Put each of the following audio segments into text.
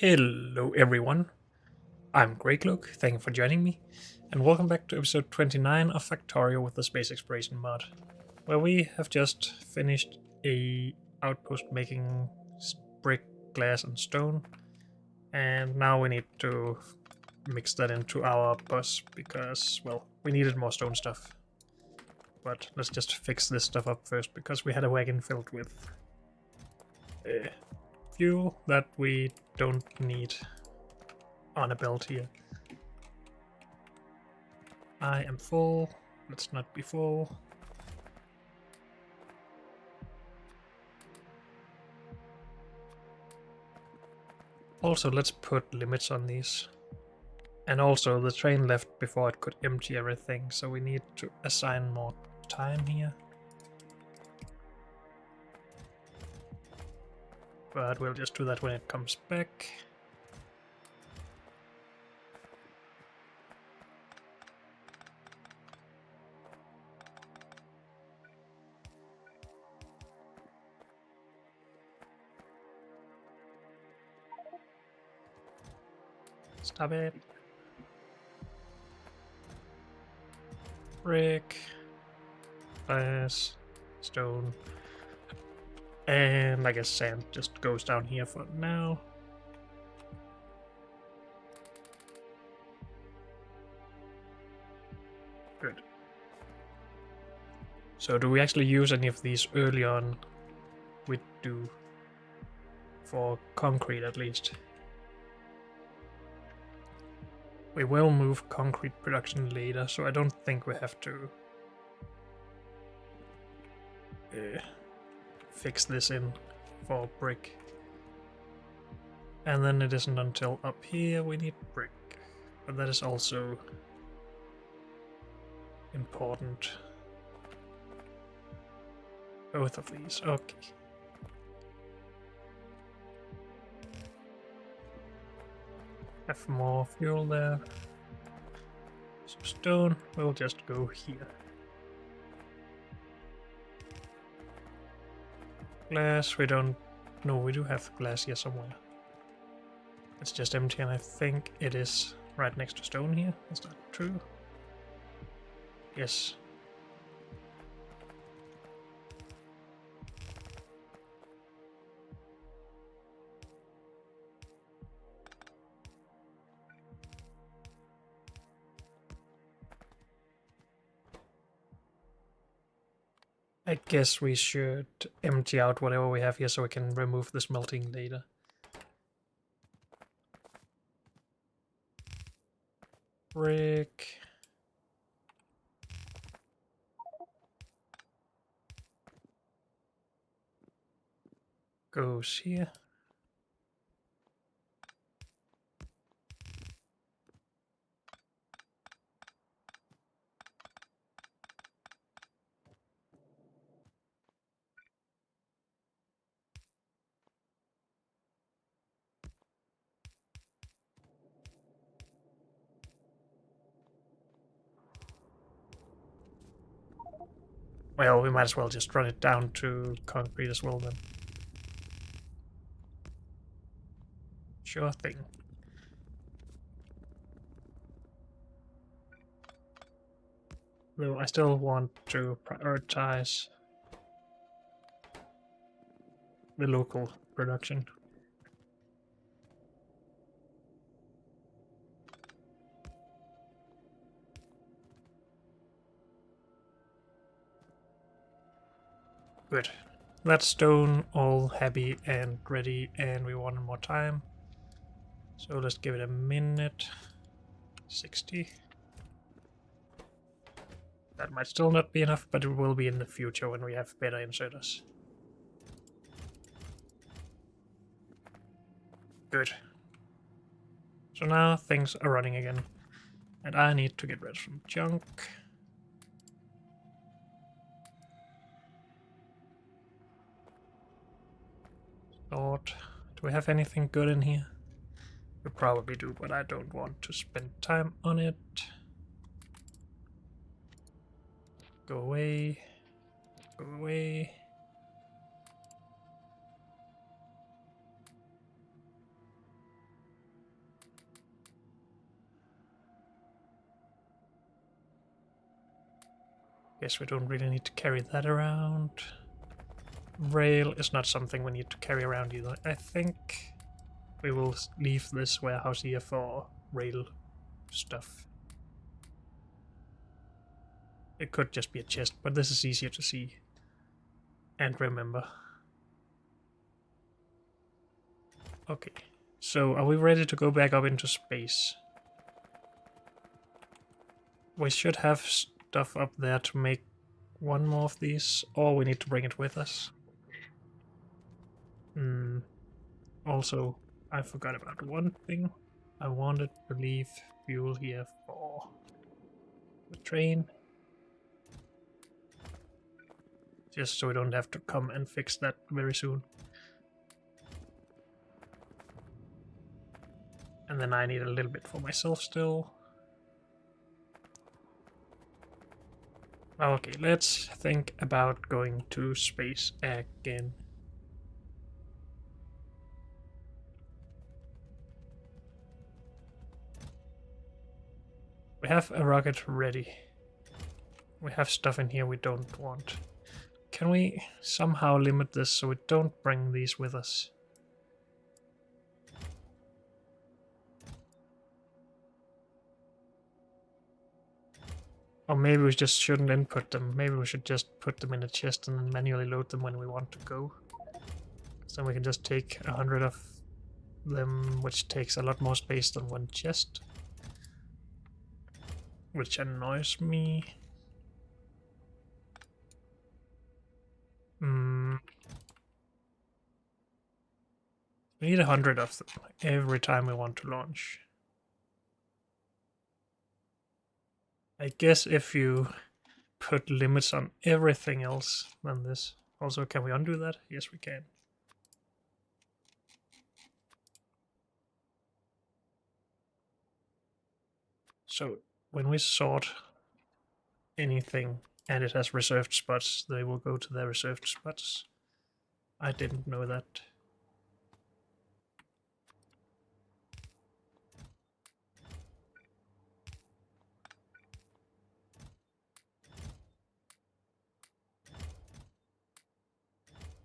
Hello everyone, I'm Greycloak, thank you for joining me, and welcome back to episode 29 of Factorio with the Space Exploration mod, where we have just finished a outpost making brick, glass and stone, and now we need to mix that into our bus because, well, we needed more stone stuff. But let's just fix this stuff up first because we had a wagon filled with uh, fuel that we don't need on a belt here. I am full. Let's not be full. Also, let's put limits on these. And also, the train left before it could empty everything, so we need to assign more time here. But we'll just do that when it comes back. Stop it. Brick. Glass. Stone. And I guess sand just goes down here for now. Good. So do we actually use any of these early on? We do. For concrete at least. We will move concrete production later, so I don't think we have to fix this in for brick. And then it isn't until up here we need brick. But that is also important. Both of these, okay. Have more fuel there. So stone will just go here. Glass, we don't... No, we do have glass here somewhere. It's just empty and I think it is right next to stone here. Is that true? Yes. I guess we should empty out whatever we have here so we can remove the smelting later. Brick. Goes here. Well, we might as well just run it down to concrete as well then. Sure thing. Though I still want to prioritize the local production. Good. That's stone all happy and ready, and we want more time. So let's give it a minute. 60. That might still not be enough, but it will be in the future when we have better inserters. Good. So now things are running again. And I need to get rid of some junk. Sort. Do we have anything good in here? We probably do, but I don't want to spend time on it. Go away. Go away. Guess we don't really need to carry that around. Rail is not something we need to carry around either. I think we will leave this warehouse here for rail stuff. It could just be a chest, but this is easier to see and remember. Okay, so are we ready to go back up into space? We should have stuff up there to make one more of these, or we need to bring it with us. Also, I forgot about one thing. I wanted to leave fuel here for the train. Just so we don't have to come and fix that very soon. And then I need a little bit for myself still. Okay, let's think about going to space again. We have a rocket ready. We have stuff in here we don't want. Can we somehow limit this so we don't bring these with us? Or maybe we just shouldn't input them. Maybe we should just put them in a chest and then manually load them when we want to go. So we can just take 100 of them, which takes a lot more space than one chest. Which annoys me. We need 100 of them every time we want to launch. I guess if you put limits on everything else than this. Also, can we undo that? Yes, we can. So when we sort anything and it has reserved spots, they will go to their reserved spots. I didn't know that.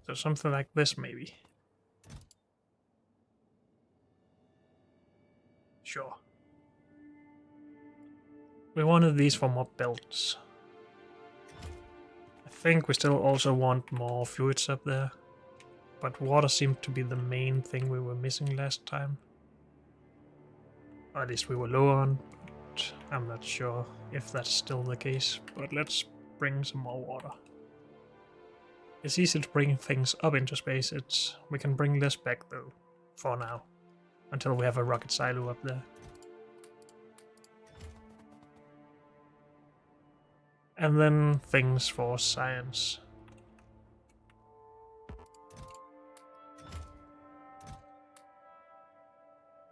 So something like this, maybe. Sure. We wanted these for more belts. I think we still also want more fluids up there. But water seemed to be the main thing we were missing last time. Or at least we were low on, but I'm not sure if that's still the case. But let's bring some more water. It's easy to bring things up into space. We can bring this back though, for now. Until we have a rocket silo up there. And then things for science.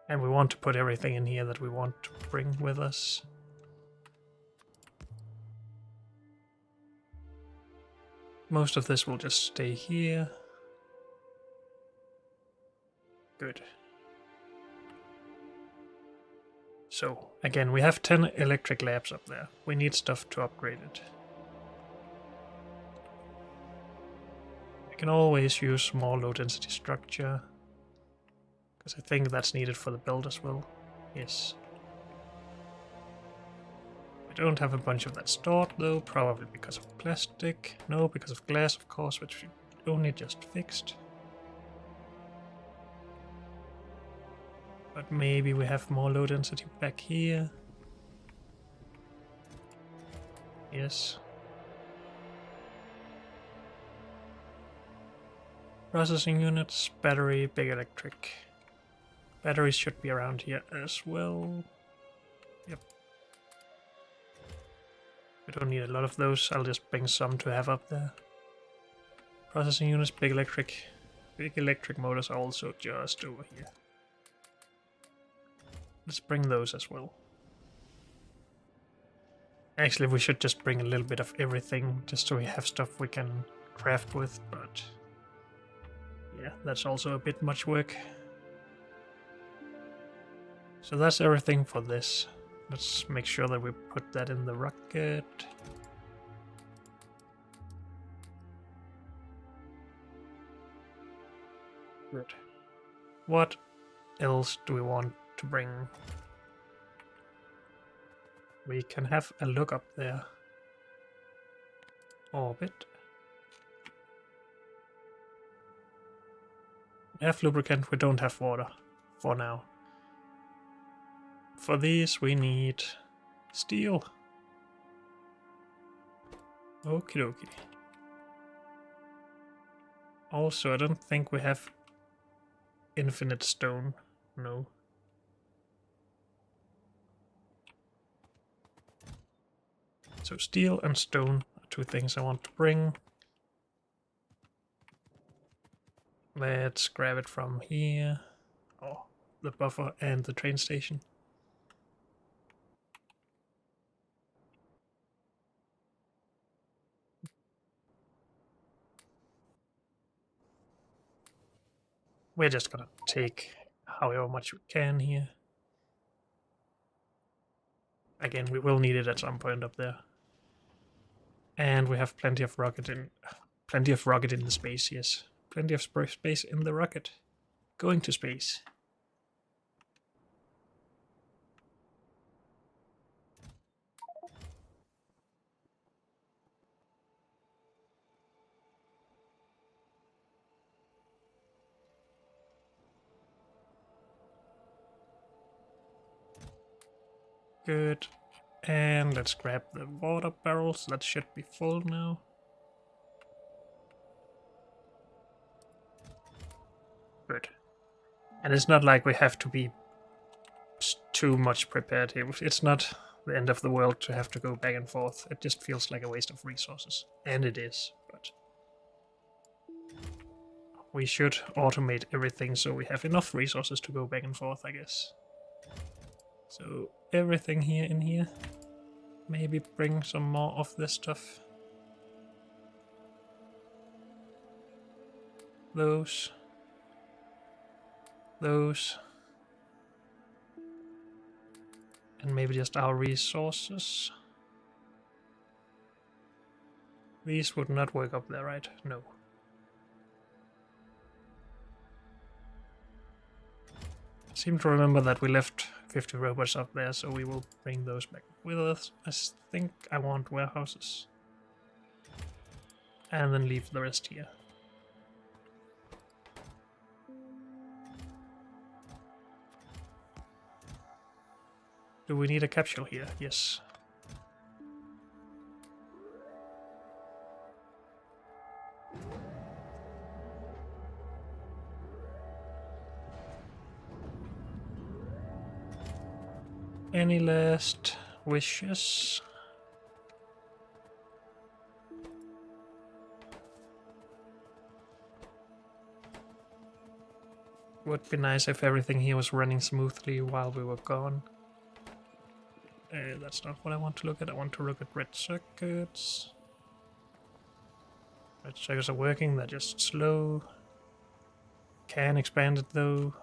And we want to put everything in here that we want to bring with us. Most of this will just stay here. Good. So, again, we have 10 electric labs up there. We need stuff to upgrade it. We can always use more low density structure. Because I think that's needed for the build as well. Yes. We don't have a bunch of that stored though, probably because of plastic. No, because of glass, of course, which we only just fixed. But maybe we have more low density back here. Yes. Processing units, battery, big electric. Batteries should be around here as well. Yep. We don't need a lot of those, I'll just bring some to have up there. Processing units, big electric. Big electric motors are also just over here. Let's bring those as well. Actually, we should just bring a little bit of everything, just so we have stuff we can craft with, but yeah, that's also a bit much work. So that's everything for this. Let's make sure that we put that in the rocket. Good. What else do we want to bring? We can have a look up there. Orbit. We have lubricant, we don't have water for now. For these we need steel. Okie dokie. Also, I don't think we have infinite stone. No. So steel and stone are two things I want to bring. Let's grab it from here. Oh, the buffer and the train station. We're just gonna take however much we can here. Again, we will need it at some point up there. And we have plenty of rocket in the space, yes. Plenty of space in the rocket. Going to space. Good. And let's grab the water barrels. That should be full now. Good. And it's not like we have to be too much prepared here. It's not the end of the world to have to go back and forth. It just feels like a waste of resources. And it is, but we should automate everything so we have enough resources to go back and forth, I guess. So everything here in here. Maybe bring some more of this stuff. Those. And maybe just our resources. These would not work up there, right? No. I seem to remember that we left 50 robots up there, so we will bring those back with us. I think I want warehouses. And then leave the rest here. Do we need a capsule here? Yes. Any last wishes? Would be nice if everything here was running smoothly while we were gone. That's not what I want to look at. I want to look at red circuits. Red circuits are working, they're just slow. Can expand it though.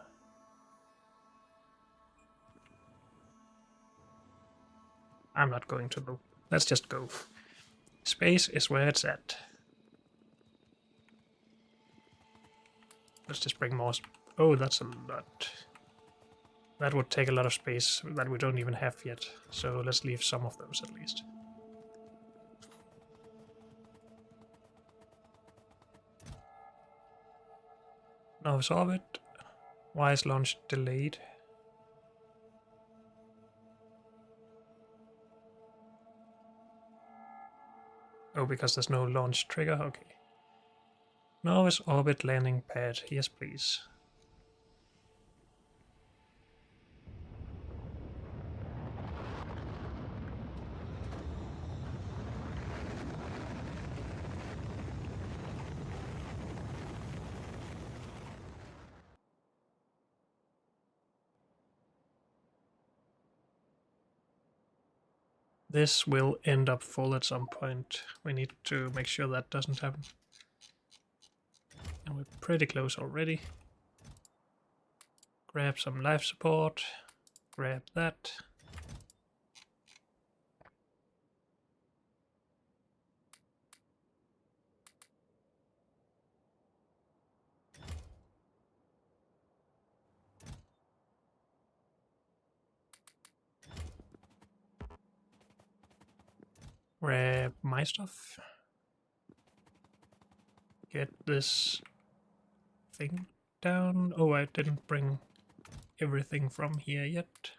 I'm not going to though. Let's just go. Space is where it's at. Let's just bring more. Oh, that's a lot. That would take a lot of space that we don't even have yet. So let's leave some of those at least. Novice orbit. Why is launch delayed? Oh, because there's no launch trigger? Okay. Novice orbit landing pad. Yes, please. This will end up full at some point. We need to make sure that doesn't happen. And we're pretty close already. Grab some life support. Grab that. Grab my stuff. Get this thing down. Oh, I didn't bring everything from here yet.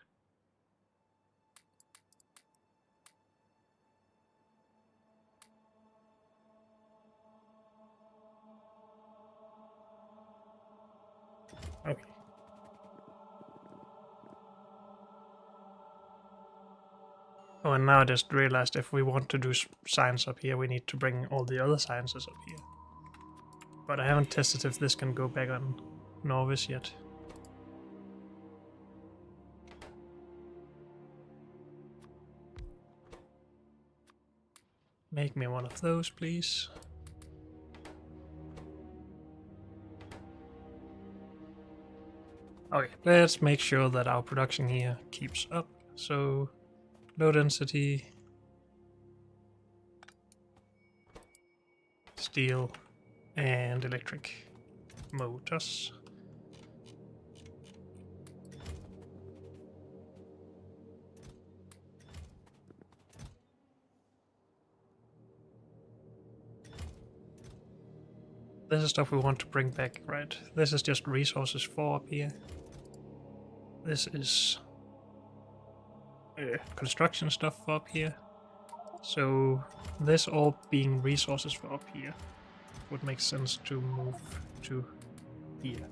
Okay. Oh, and now I just realized if we want to do science up here, we need to bring all the other sciences up here. But I haven't tested if this can go back on Novice yet. Make me one of those, please. Okay, let's make sure that our production here keeps up. So, low density, steel, and electric motors. This is stuff we want to bring back, right? This is just resources for up here. This is construction stuff for up here. So this all being resources for up here would make sense to move to here.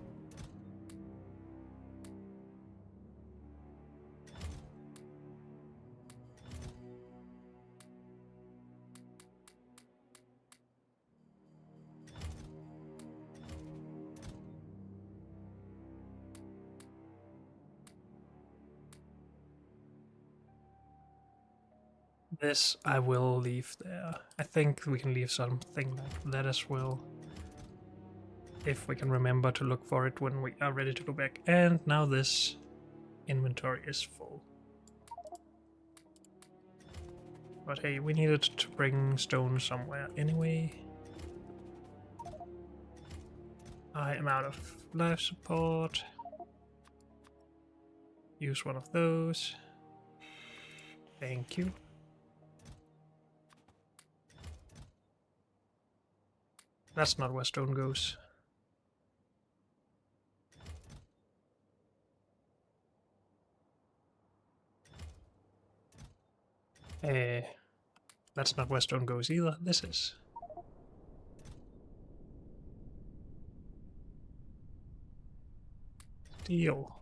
This I will leave there. I think we can leave something like that as well. If we can remember to look for it when we are ready to go back. And now this inventory is full. But hey, we needed to bring stone somewhere anyway. I am out of life support. Use one of those. Thank you. That's not where stone goes. That's not where stone goes either. This is. Steel.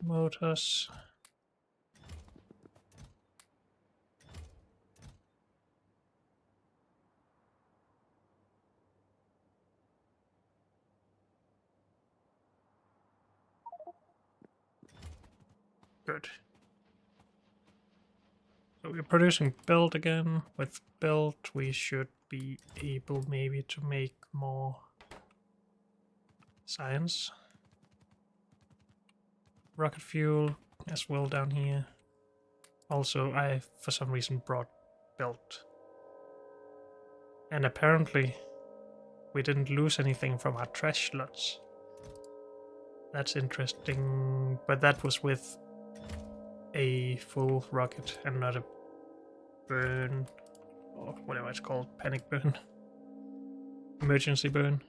Motors. Good. So we're producing belt again. With belt we should be able maybe to make more science. Rocket fuel as well down here. Also, I for some reason brought belt. And apparently we didn't lose anything from our trash slots. That's interesting, but that was with a full rocket and not a burn, or whatever it's called, panic burn, emergency burn.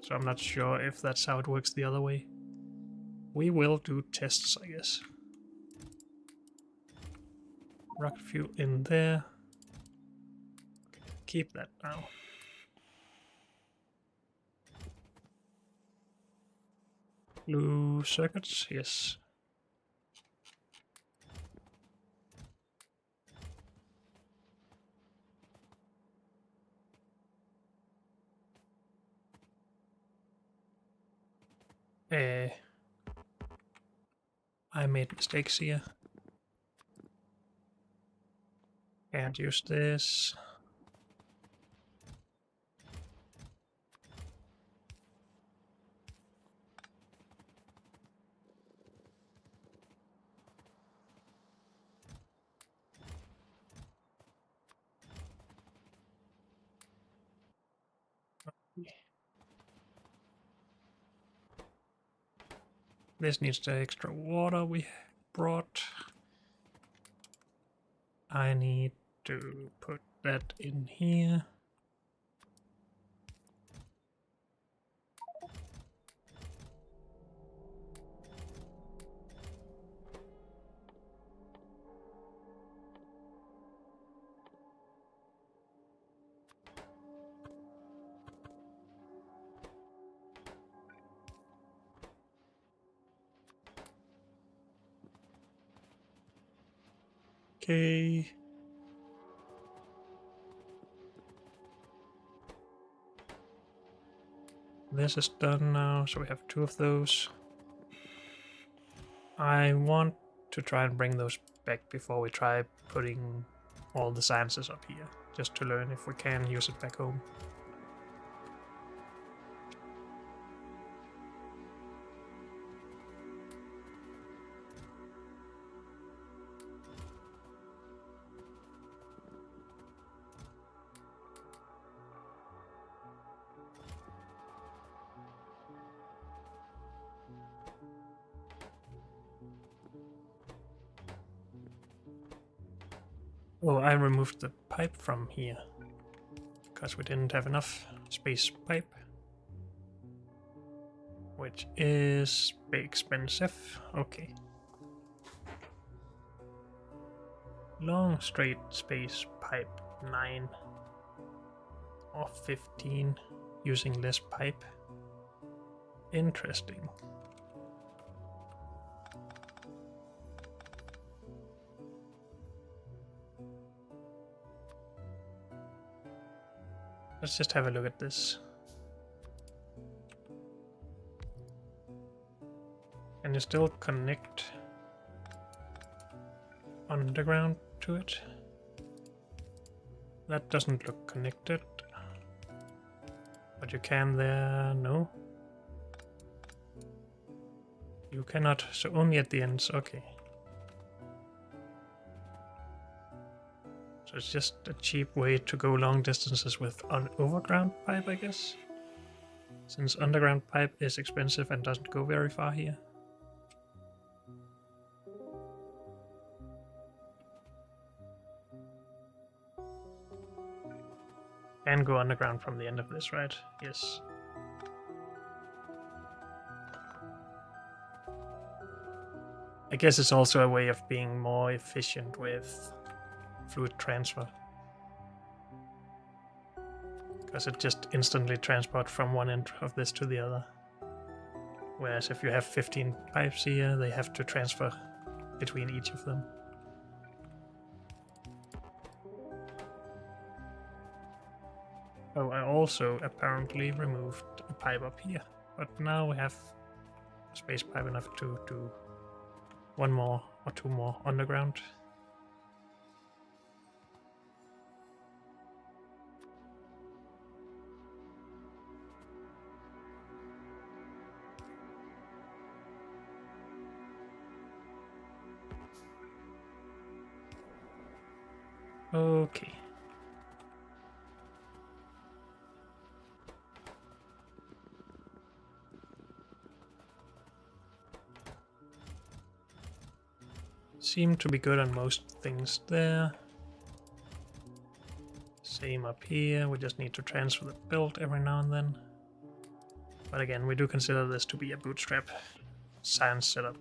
So I'm not sure if that's how it works the other way. We will do tests, I guess. Rocket fuel in there. Keep that now. Blue circuits, yes. I made mistakes here. Can't use this. This needs the extra water we brought. I need to put that in here. Okay. This is done now, so we have 2 of those. I want to try and bring those back before we try putting all the sciences up here, just to learn if we can use it back home. Oh, I removed the pipe from here because we didn't have enough space pipe, which is expensive. Okay. Long straight space pipe 9 or 15 using less pipe. Interesting. Let's just have a look at this. Can you still connect underground to it? That doesn't look connected. But you can there, no? You cannot, so only at the ends, okay. So it's just a cheap way to go long distances with an overground pipe, I guess. Since underground pipe is expensive and doesn't go very far here. And go underground from the end of this, right? Yes. I guess it's also a way of being more efficient with fluid transfer. Because it just instantly transports from one end of this to the other. Whereas if you have 15 pipes here, they have to transfer between each of them. Oh, I also apparently removed a pipe up here. But now we have space pipe enough to do 1 more or 2 more underground. Okay. Seem to be good on most things there. Same up here, we just need to transfer the build every now and then. But again, we do consider this to be a bootstrap science setup.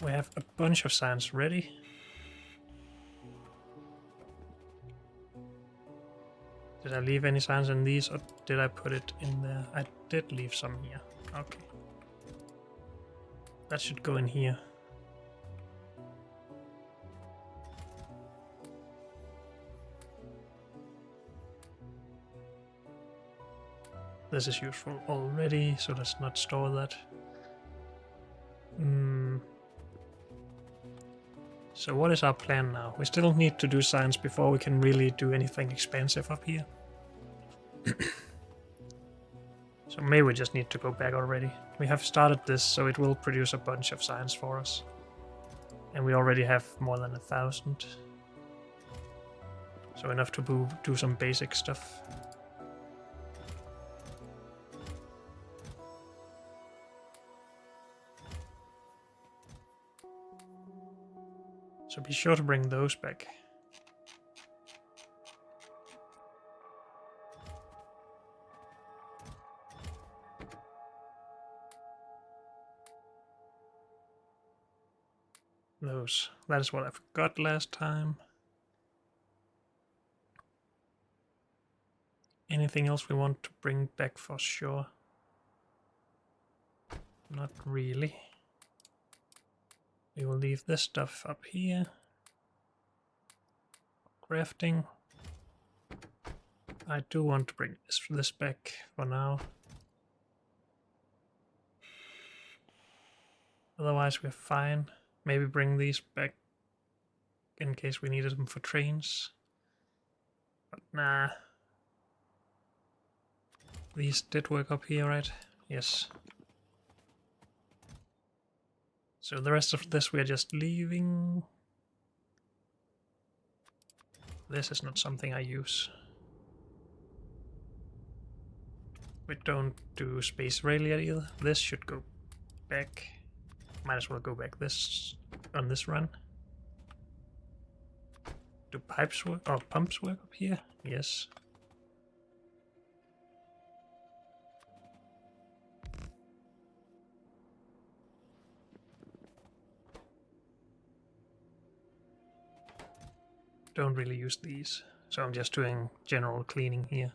We have a bunch of science ready. Did I leave any science in these, or did I put it in there? I did leave some here. Okay. That should go in here. This is useful already, so let's not store that. So what is our plan now? We still need to do science before we can really do anything expansive up here. So maybe we just need to go back already. We have started this, so it will produce a bunch of science for us. And we already have more than 1,000. So enough to do some basic stuff. So be sure to bring those back. Those. That is what I forgot last time. Anything else we want to bring back for sure? Not really. We will leave this stuff up here. Crafting. I do want to bring this back for now. Otherwise we're fine. Maybe bring these back in case we needed them for trains. But nah. These did work up here, right? Yes. So the rest of this we're just leaving. This is not something I use. We don't do space rail yet either. This should go back. Might as well go back this on this run. Do pipes work or pumps work up here? Yes. Don't really use these, so I'm just doing general cleaning here.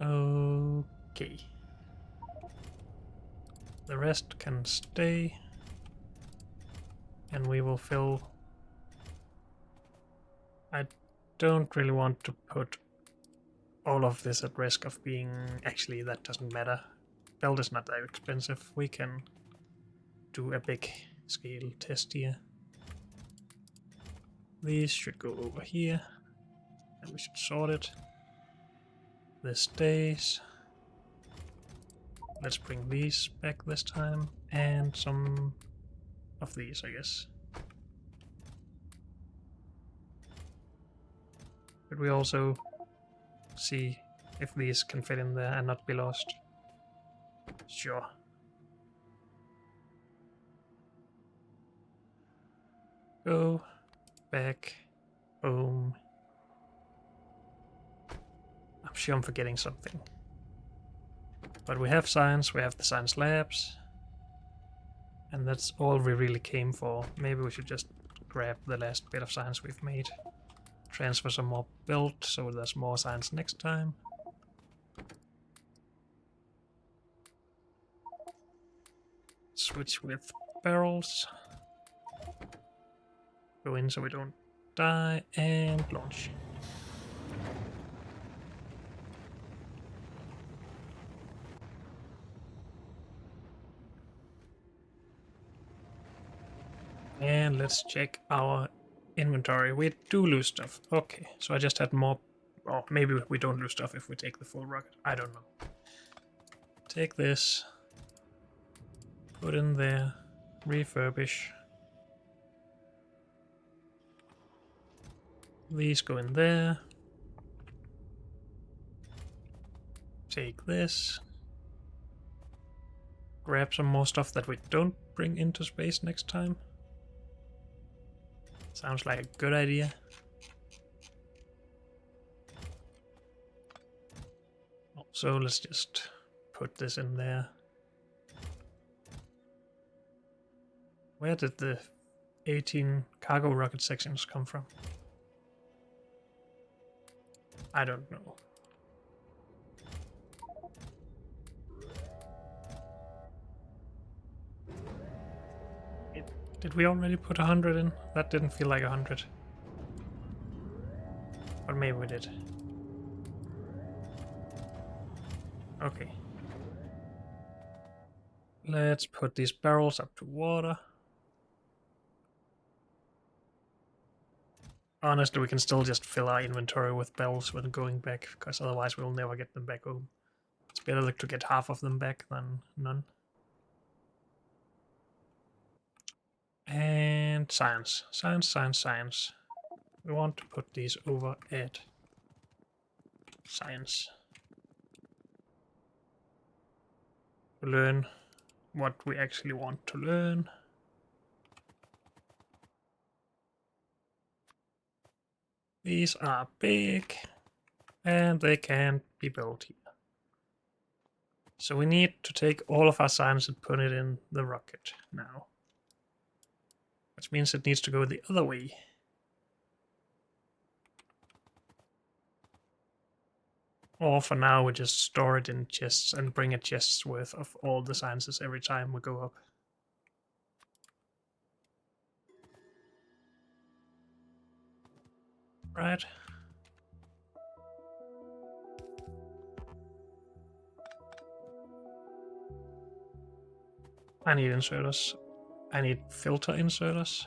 Okay. The rest can stay, and we will fill. I don't really want to put all of this at risk of being... Actually, that doesn't matter. Belt is not that expensive. We can do a big scale test here. These should go over here, and we should sort it. This stays. Let's bring these back this time, and some of these, I guess. But we also see if these can fit in there and not be lost. Sure. Go back home. I'm sure I'm forgetting something. But we have science, we have the science labs. And that's all we really came for. Maybe we should just grab the last bit of science we've made. Transfer some more build so there's more science next time. Switch with barrels. Go in so we don't die, and launch. And let's check our inventory. We do lose stuff. Okay, so I just had more... Or maybe we don't lose stuff if we take the full rocket. I don't know. Take this. Put in there. Refurbish. These go in there. Take this. Grab some more stuff that we don't bring into space next time. Sounds like a good idea. So let's just put this in there. Where did the 18 cargo rocket sections come from? I don't know. Did we already put 100 in? That didn't feel like 100. Or maybe we did. Okay. Let's put these barrels up to water. Honestly, we can still just fill our inventory with barrels when going back, because otherwise we'll never get them back home. It's better to get half of them back than none. And science. Science, science, science. We want to put these over at science. To learn what we actually want to learn. These are big, and they can't be built here. So we need to take all of our science and put it in the rocket now. Which means it needs to go the other way. Or for now we just store it in chests and bring a chest's worth of all the sciences every time we go up. Right. I need inserters. I need filter inserters.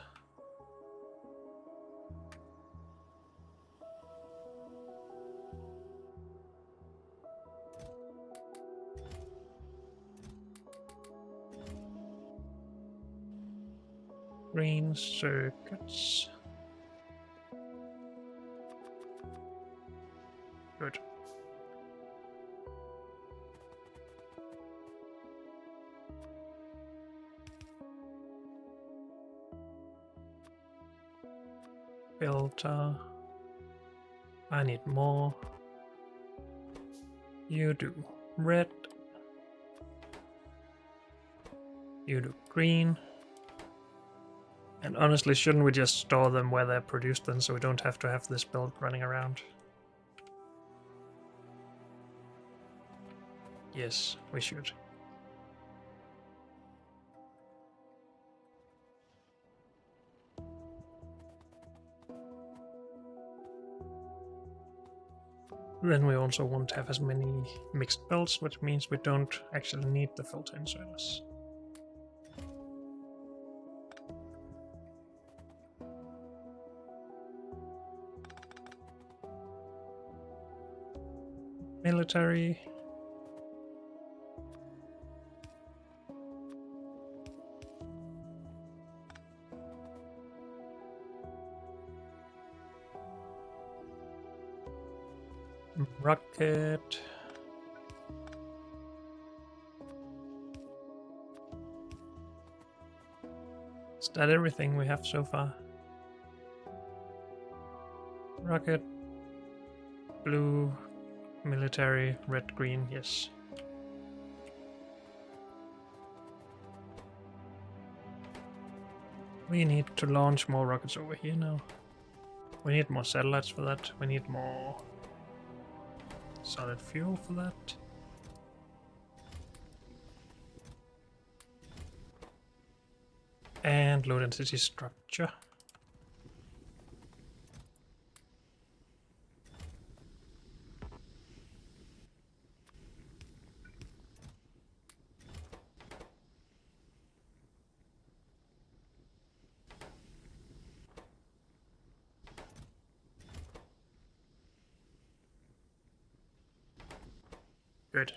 Green circuits. Good. Filter. I need more. You do red. You do green. And honestly, shouldn't we just store them where they're produced then, so we don't have to have this build running around? Yes, we should. Then we also won't have as many mixed builds, which means we don't actually need the filter inserters. Military. Rocket. Is that everything we have so far? Rocket. Blue. Military. Red, green, yes. We need to launch more rockets over here now. We need more satellites for that. We need more solid fuel for that. And low density structure. Good.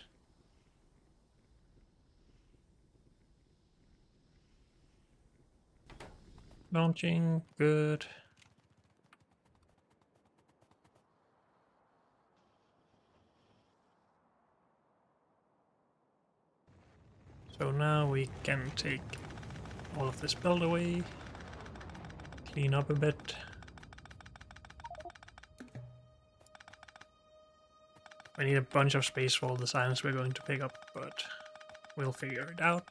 Launching, good. So now we can take all of this build away, clean up a bit. We need a bunch of space for all the science we're going to pick up, but we'll figure it out.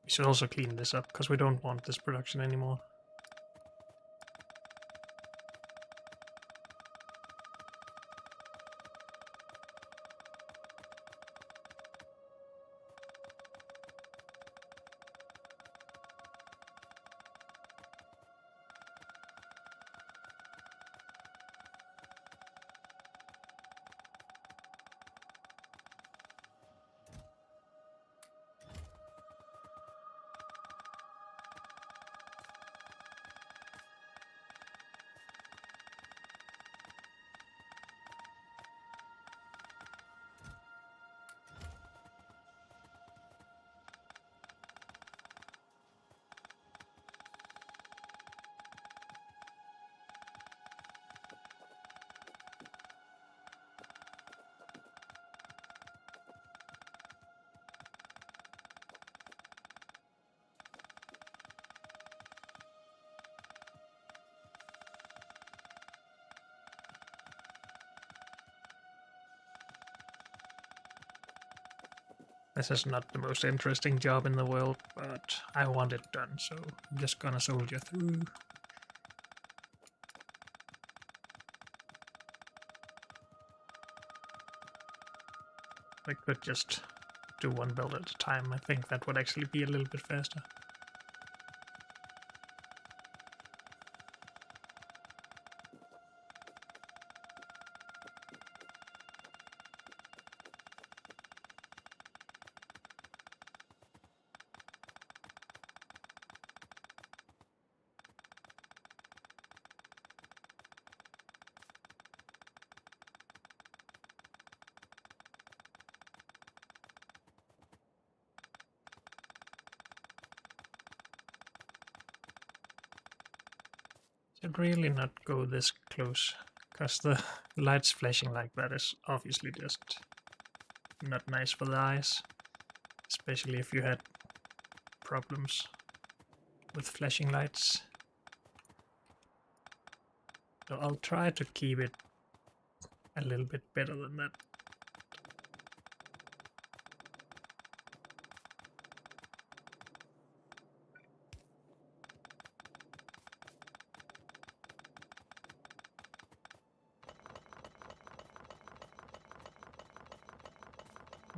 We should also clean this up, because we don't want this production anymore. This is not the most interesting job in the world, but I want it done, so I'm just gonna soldier through. I could just do one build at a time. I think that would actually be a little bit faster. Should really not go this close, because the lights flashing like that is obviously just not nice for the eyes, especially if you had problems with flashing lights. So I'll try to keep it a little bit better than that.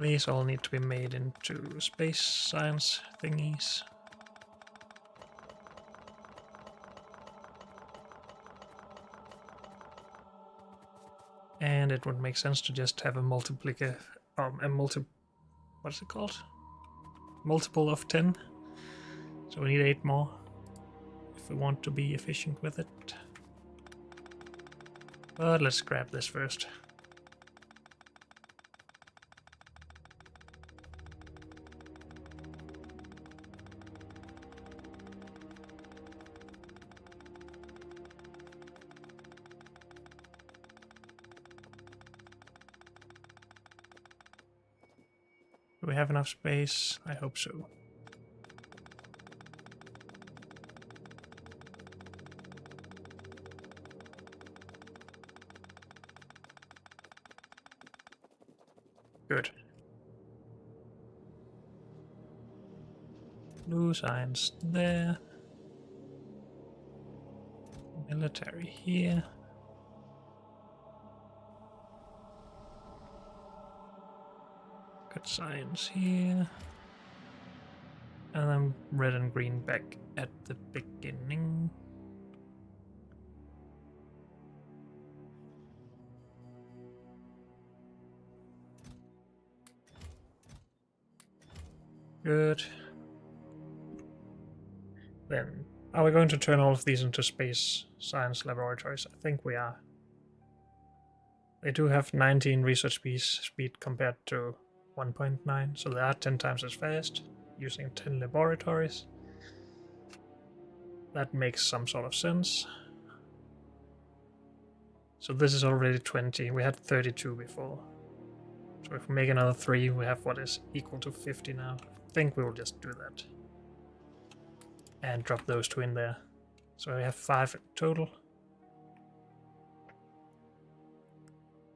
These all need to be made into space science thingies. And it would make sense to just have a multiplicator, what's it called? Multiple of 10. So we need 8 more if we want to be efficient with it. But let's grab this first. Do we have enough space? I hope so. Good. Blue signs there. Military here. Good science here. And then red and green back at the beginning. Good. Then, are we going to turn all of these into space science laboratories? I think we are. They do have 19 research speed compared to 1.9, so they are 10 times as fast, using 10 laboratories. That makes some sort of sense. So this is already 20, we had 32 before. So if we make another 3, we have what is equal to 50 now. I think we will just do that. And drop those 2 in there. So we have 5 in total.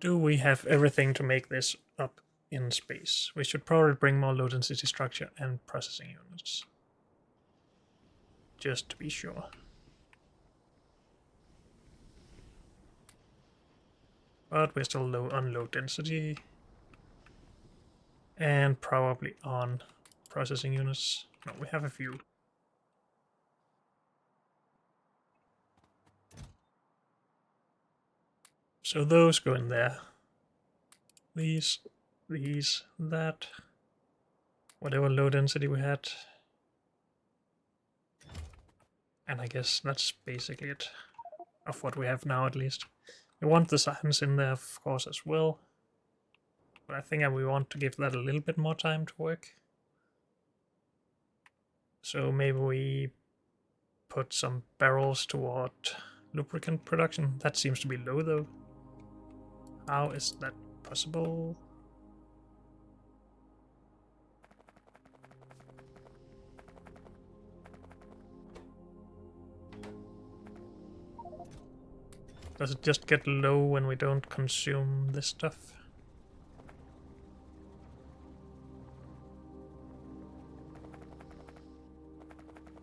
Do we have everything to make this up in space? We should probably bring more low density structure and processing units. Just to be sure. But we're still low on low density. And probably on processing units. No, we have a few. So those go in there. These, that. Whatever low density we had. And I guess that's basically it. Of what we have now, at least. We want the science in there, of course, as well. But I think we want to give that a little bit more time to work. So maybe we put some barrels toward lubricant production. That seems to be low, though. How is that possible? Does it just get low when we don't consume this stuff?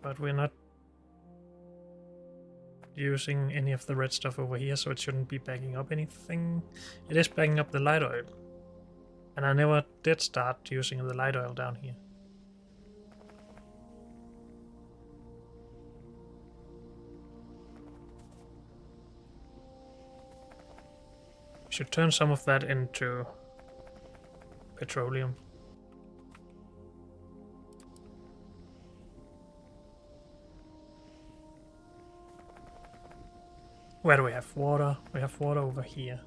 But we're not using any of the red stuff over here, so it shouldn't be backing up anything. It is backing up the light oil. And I never did start using the light oil down here. We should turn some of that into petroleum. Where do we have water? We have water over here.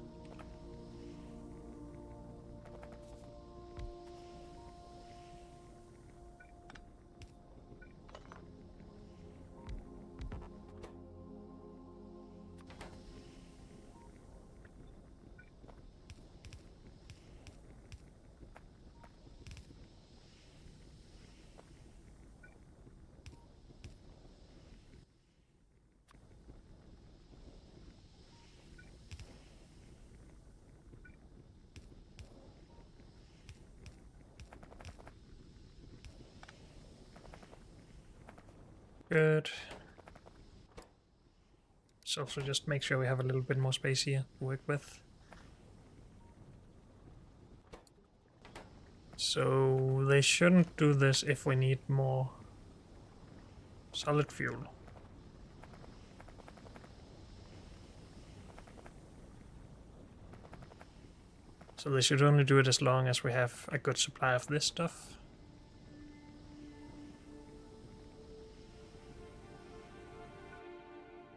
Good. So also just make sure we have a little bit more space here to work with. So they shouldn't do this if we need more solid fuel. So they should only do it as long as we have a good supply of this stuff.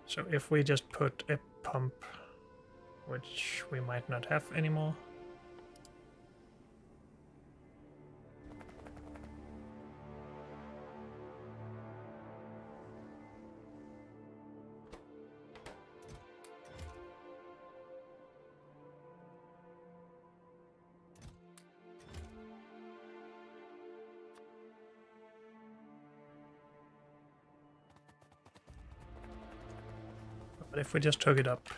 So if we just put a pump, which we might not have anymore. But if we just hook it up,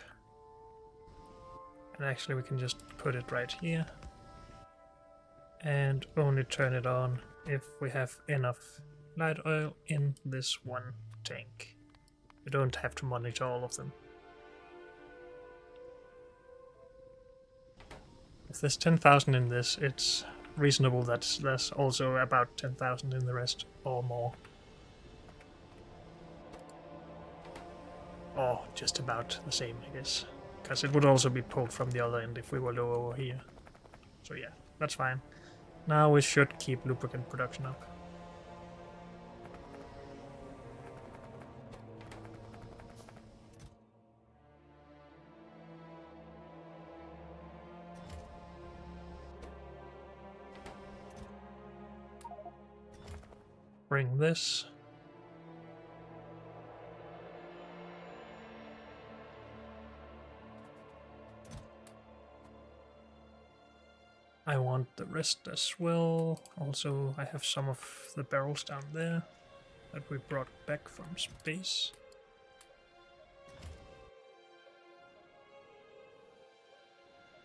and actually we can just put it right here, and only turn it on if we have enough light oil in this one tank. You don't have to monitor all of them. If there's 10,000 in this, it's reasonable that there's also about 10,000 in the rest, or more. Or just about the same, I guess. Because it would also be pulled from the other end if we were low over here. So yeah, that's fine. Now we should keep lubricant production up. Bring this. I want the rest as well. Also, I have some of the barrels down there that we brought back from space.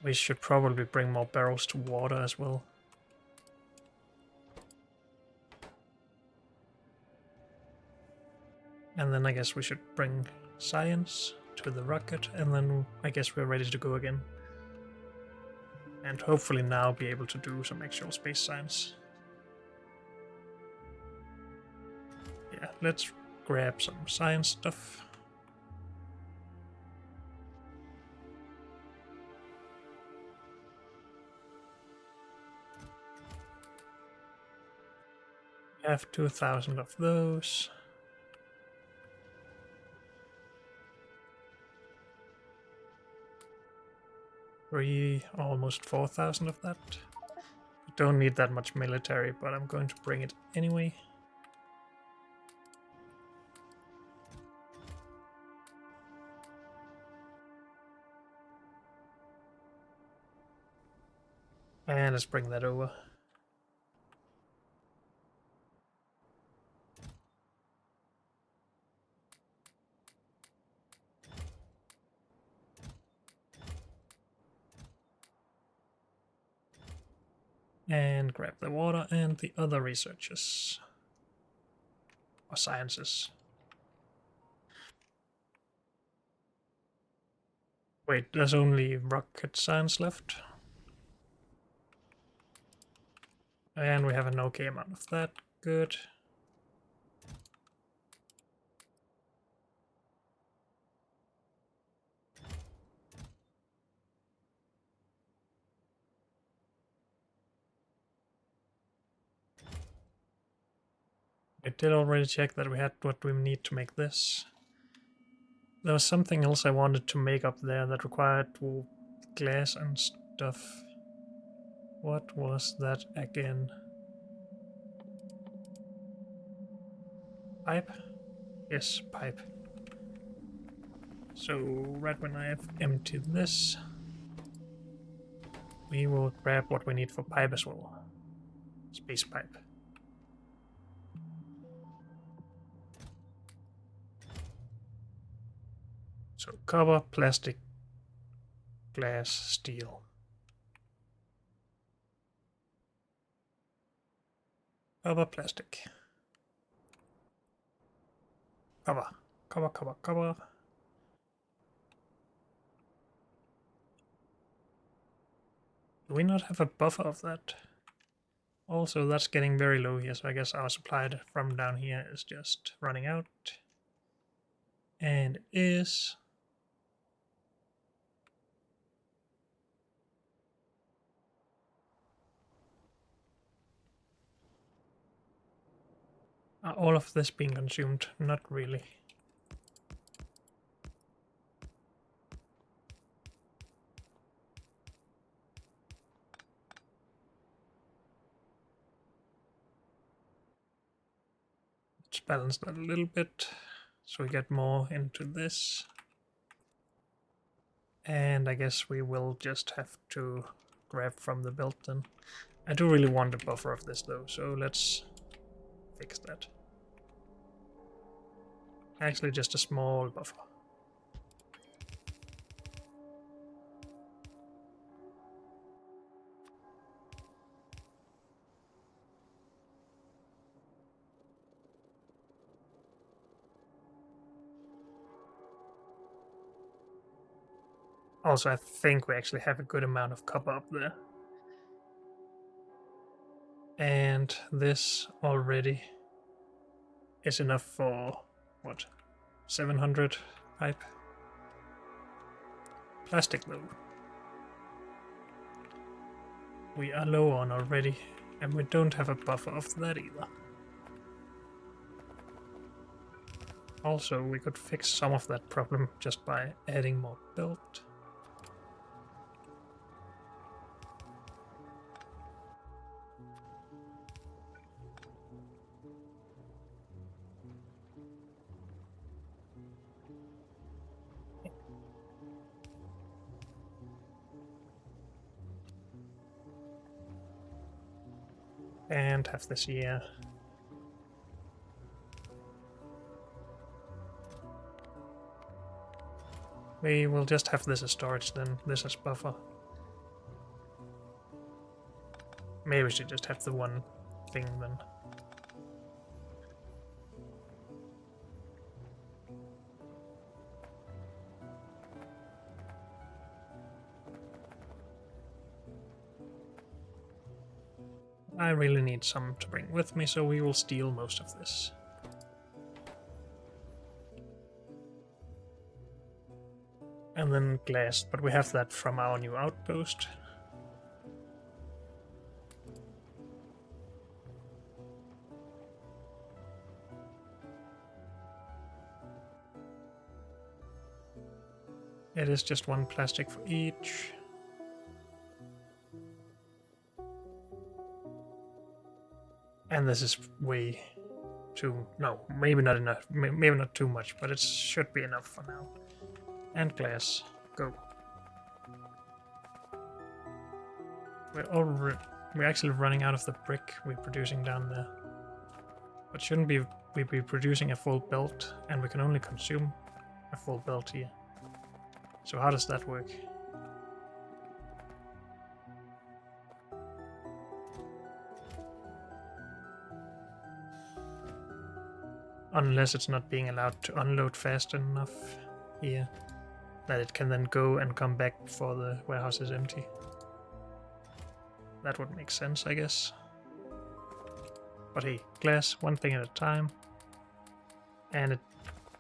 We should probably bring more barrels to water as well. And then I guess we should bring science to the rocket, and then I guess we're ready to go again. And hopefully now be able to do some actual space science. Yeah, let's grab some science stuff. We have 2,000 of those. Almost 4,000 of that. Don't need that much military, but I'm going to bring it anyway. And let's bring that over. And grab the water and the other researchers. or sciences. Wait, there's only rocket science left. And we have an okay amount of that. Good. I did already check that we had what we need to make this. There was something else I wanted to make up there that required glass and stuff. What was that again? Pipe? Yes, pipe. So right when I have emptied this, we will grab what we need for pipe as well. Space pipe. So copper, plastic, glass, steel. Copper, plastic. Copper, copper, copper, copper. Do we not have a buffer of that? Also, that's getting very low here, so I guess our supply from down here is just running out. And it is. Are all of this being consumed? Not really. Let's balance that a little bit so we get more into this. And I guess we will just have to grab from the belt then. I do really want a buffer of this though, so let's fix that. Actually, just a small buffer. Also, I think we actually have a good amount of copper up there. And this already is enough for, what, 700 pipe? Plastic though. We are low on already, and we don't have a buffer of that either. Also, we could fix some of that problem just by adding more belt. And have this here. We will just have this as storage then, this as buffer. Maybe we should just have the one thing then. I really need some to bring with me, so we will steal most of this. And then glass, but we have that from our new outpost. It is just one plastic for each. And this is way too... no, maybe not enough. Maybe not too much, but it should be enough for now. And glass. Go. We're actually running out of the brick we're producing down there. But shouldn't we be producing a full belt, and we can only consume a full belt here. So how does that work? Unless it's not being allowed to unload fast enough here, that it can then go and come back before the warehouse is empty. That would make sense, I guess. But hey, glass, one thing at a time. And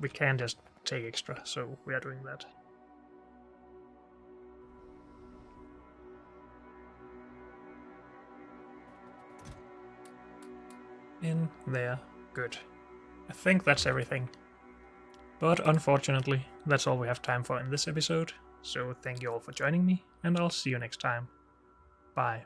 we can just take extra, so we are doing that. In there. Good. I think that's everything. But unfortunately, that's all we have time for in this episode, so thank you all for joining me, and I'll see you next time. Bye.